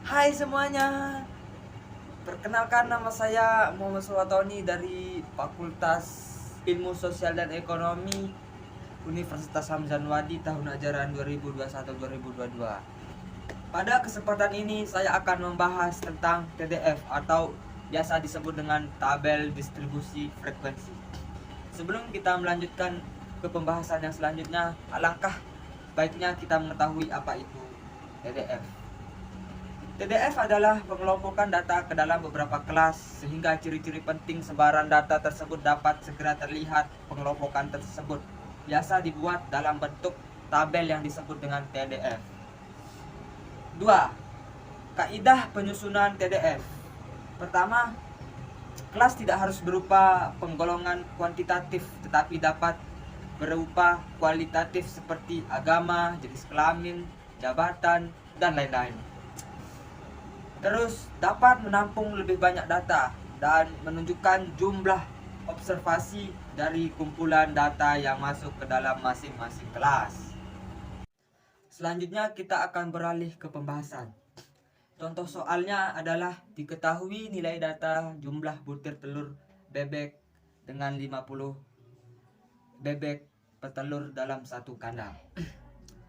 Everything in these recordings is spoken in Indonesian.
Hai semuanya, perkenalkan nama saya Muhammad Sulwatoni dari Fakultas Ilmu Sosial dan Ekonomi Universitas Hamzah Wadi tahun ajaran 2021-2022. Pada kesempatan ini saya akan membahas tentang TDF atau biasa disebut dengan tabel distribusi frekuensi. Sebelum kita melanjutkan ke pembahasan yang selanjutnya, alangkah baiknya kita mengetahui apa itu TDF. TDF adalah pengelompokan data ke dalam beberapa kelas sehingga ciri-ciri penting sebaran data tersebut dapat segera terlihat. Pengelompokan tersebut biasa dibuat dalam bentuk tabel yang disebut dengan TDF. 2. Kaidah penyusunan TDF. Pertama, kelas tidak harus berupa penggolongan kuantitatif tetapi dapat berupa kualitatif seperti agama, jenis kelamin, jabatan, dan lain-lain. Terus dapat menampung lebih banyak data dan menunjukkan jumlah observasi dari kumpulan data yang masuk ke dalam masing-masing kelas. Selanjutnya kita akan beralih ke pembahasan. Contoh soalnya adalah diketahui nilai data jumlah butir telur bebek dengan 50 bebek petelur dalam satu kandang.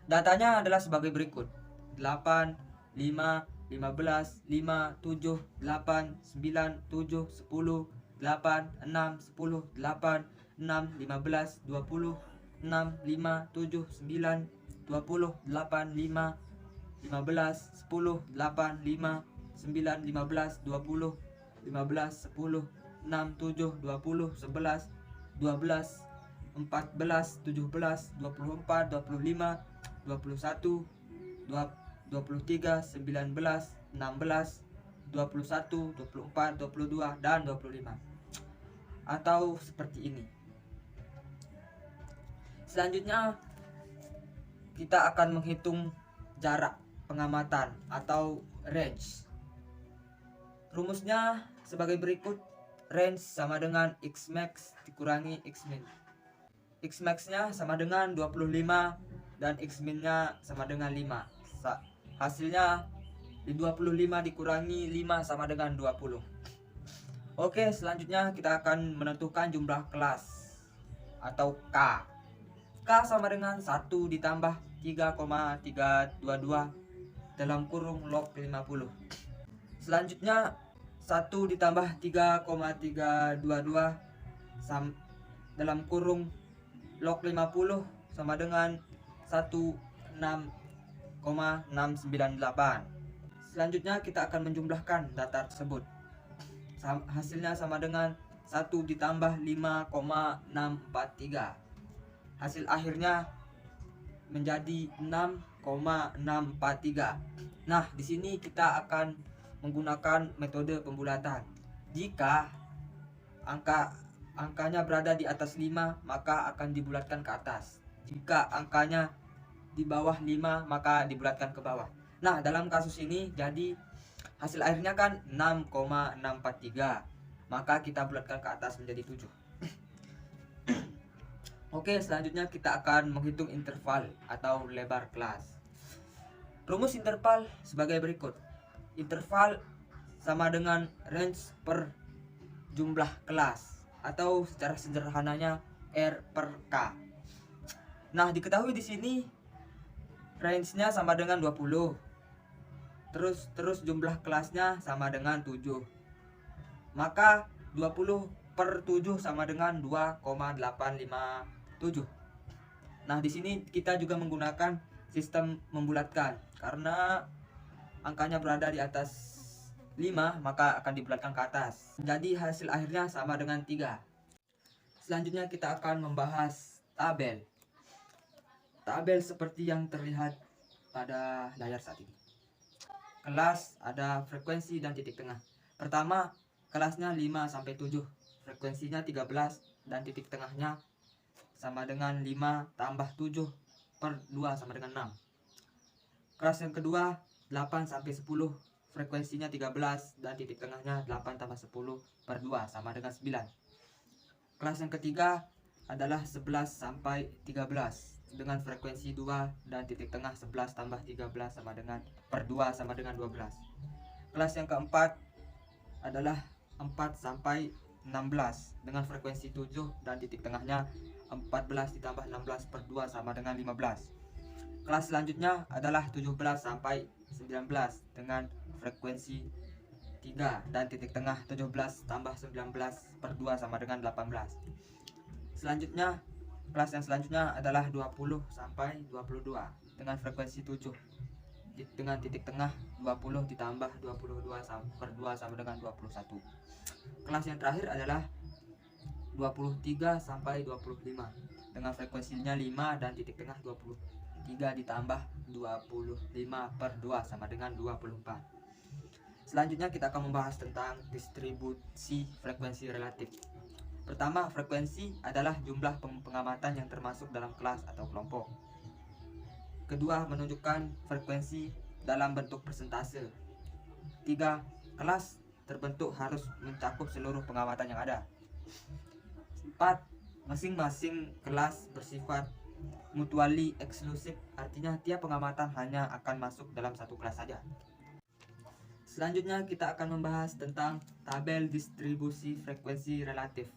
Datanya adalah sebagai berikut: 8, 5, 15, 5, 7, 8, 9, 7, 10, 8, 6, 10, 8, 6, 15, 20, 6, 5, 7, 9, 20, 8, 5, 15, 10, 8, 5, 9, 15, 20, 15, 10, 6, 7, 20, 11, 12, 14, 17, 24, 25, 21, 23, 19, 16, 21, 24, 22, dan 25. Atau seperti ini. Selanjutnya kita akan menghitung jarak pengamatan atau range. Rumusnya sebagai berikut: range sama dengan Xmax dikurangi Xmin. Xmax-nya sama dengan 25 dan Xmin-nya sama dengan 5. Hasilnya di 25 dikurangi 5 sama dengan 20. Oke, selanjutnya kita akan menentukan jumlah kelas atau K. K sama dengan 1 ditambah 3,322 dalam kurung log 50. Selanjutnya 1 ditambah 3,322 dalam kurung log 50 sama dengan 16,698. Selanjutnya kita akan menjumlahkan data tersebut. Hasilnya sama dengan 1 ditambah 5,643. Hasil akhirnya menjadi 6,643. Nah, di sini kita akan menggunakan metode pembulatan. Jika angkanya berada di atas 5, maka akan dibulatkan ke atas. Jika angkanya di bawah 5, maka dibulatkan ke bawah. Nah, dalam kasus ini jadi hasil akhirnya kan 6,643. Maka kita bulatkan ke atas menjadi 7. Oke, selanjutnya kita akan menghitung interval atau lebar kelas. Rumus interval sebagai berikut. Interval sama dengan range per jumlah kelas atau secara sederhananya R per K. Nah, diketahui di sini range-nya sama dengan 20. Terus jumlah kelasnya sama dengan 7. Maka 20 per 7 sama dengan 2,857. Nah, di sini kita juga menggunakan sistem membulatkan. Karena angkanya berada di atas 5, maka akan dibulatkan ke atas. Jadi hasil akhirnya sama dengan 3. Selanjutnya kita akan membahas tabel. Tabel seperti yang terlihat pada layar saat ini. Kelas ada frekuensi dan titik tengah. Pertama, kelasnya 5 sampai 7. Frekuensinya 13 dan titik tengahnya sama dengan 5 tambah 7 per 2 sama dengan 6. Kelas yang kedua 8 sampai 10. Frekuensinya 13 dan titik tengahnya 8 tambah 10 per 2 sama dengan 9. Kelas yang ketiga adalah 11 sampai 13. dengan frekuensi 2 dan titik tengah 11 tambah 13 sama dengan per 2 sama dengan 12. Kelas yang keempat adalah 4 sampai 16 dengan frekuensi 7 dan titik tengahnya 14 ditambah 16 per 2 sama dengan 15. Kelas selanjutnya adalah 17 sampai 19 dengan frekuensi 3 dan titik tengah 17 tambah 19 per 2 sama dengan 18. Selanjutnya, kelas yang selanjutnya adalah 20 sampai 22 dengan frekuensi 7 dengan titik tengah 20 ditambah 22 per 2 sama dengan 21. Kelas yang terakhir adalah 23 sampai 25 dengan frekuensinya 5 dan titik tengah 23 ditambah 25 per 2 sama dengan 24. Selanjutnya kita akan membahas tentang distribusi frekuensi relatif. Pertama, frekuensi adalah jumlah pengamatan yang termasuk dalam kelas atau kelompok. Kedua, menunjukkan frekuensi dalam bentuk persentase. 3. Kelas terbentuk harus mencakup seluruh pengamatan yang ada. 4. Masing-masing kelas bersifat mutually eksklusif, artinya tiap pengamatan hanya akan masuk dalam satu kelas saja. Selanjutnya kita akan membahas tentang tabel distribusi frekuensi relatif.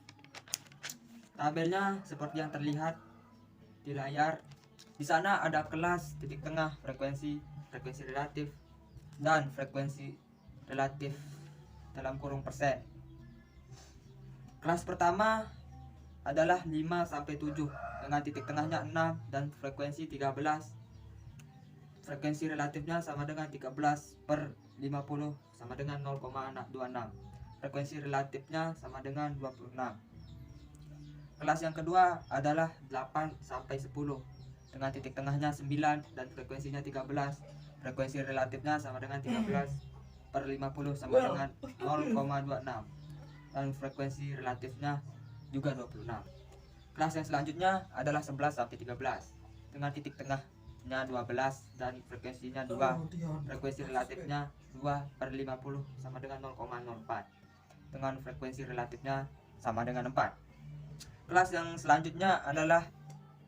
Tabelnya seperti yang terlihat di layar. Di sana ada kelas, titik tengah, frekuensi relatif, dan frekuensi relatif dalam kurung persen. Kelas pertama adalah 5 sampai 7 dengan titik tengahnya 6 dan frekuensi 13. Frekuensi relatifnya sama dengan 13 per 50 sama dengan 0,26. Frekuensi relatifnya sama dengan 26. Kelas yang kedua adalah 8 sampai 10 dengan titik tengahnya 9 dan frekuensinya 13. Frekuensi relatifnya sama dengan 13 per 50 sama dengan 0,26 dan frekuensi relatifnya juga 26. Kelas yang selanjutnya adalah 11 sampai 13 dengan titik tengahnya 12 dan frekuensinya 2. Frekuensi relatifnya 2 per 50 sama dengan 0,04 dengan frekuensi relatifnya sama dengan 4. Kelas yang selanjutnya adalah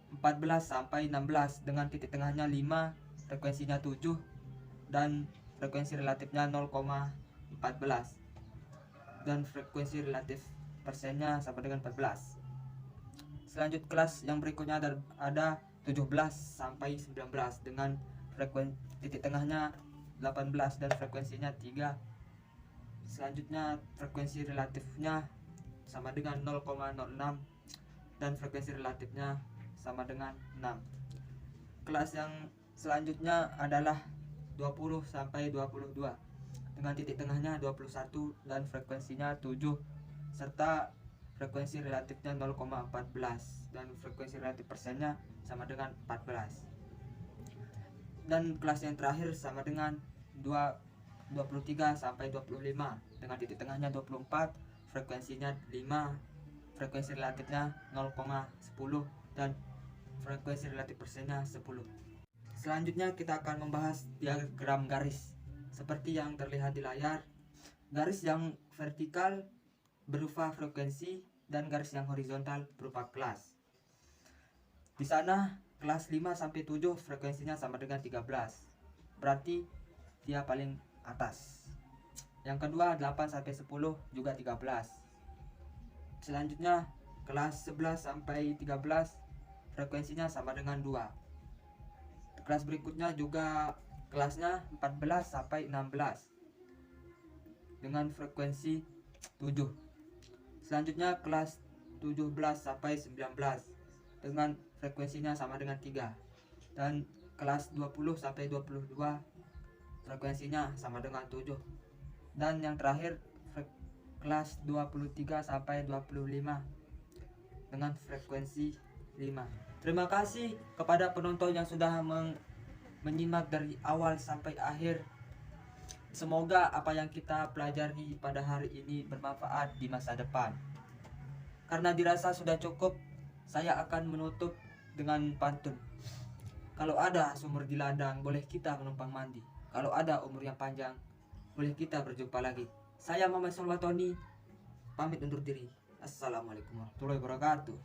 14 sampai 16 dengan titik tengahnya 5, frekuensinya 7 dan frekuensi relatifnya 0,14 dan frekuensi relatif persennya sama dengan 14. Selanjut kelas yang berikutnya ada 17 sampai 19 dengan frekuensi titik tengahnya 18 dan frekuensinya 3. Selanjutnya frekuensi relatifnya sama dengan 0,06 dan frekuensi relatifnya sama dengan 6. Kelas yang selanjutnya adalah 20 sampai 22 dengan titik tengahnya 21 dan frekuensinya 7 serta frekuensi relatifnya 0,14 dan frekuensi relatif persennya sama dengan 14. Dan kelas yang terakhir sama dengan 23 sampai 25 dengan titik tengahnya 24, frekuensinya 5, frekuensi relatifnya 0,10 dan frekuensi relatif persennya 10. Selanjutnya kita akan membahas diagram garis. Seperti yang terlihat di layar, garis yang vertikal berupa frekuensi dan garis yang horizontal berupa kelas. Di sana kelas 5 sampai 7 frekuensinya sama dengan 13. Berarti dia paling atas. Yang kedua 8 sampai 10 juga 13. Selanjutnya kelas 11 sampai 13 frekuensinya sama dengan 2. Kelas berikutnya juga kelasnya 14 sampai 16 dengan frekuensi 7. Selanjutnya kelas 17 sampai 19 dengan frekuensinya sama dengan 3. Dan kelas 20 sampai 22 frekuensinya sama dengan 7. Dan yang terakhir kelas 23 sampai 25 dengan frekuensi 5. Terima kasih kepada penonton yang sudah menyimak dari awal sampai akhir. Semoga apa yang kita pelajari pada hari ini bermanfaat di masa depan. Karena dirasa sudah cukup, saya akan menutup dengan pantun. Kalau ada sumur di ladang, boleh kita menumpang mandi. Kalau ada umur yang panjang, boleh kita berjumpa lagi. Saya Muhammad Solwatoni, pamit undur diri. Assalamualaikum warahmatullahi wabarakatuh.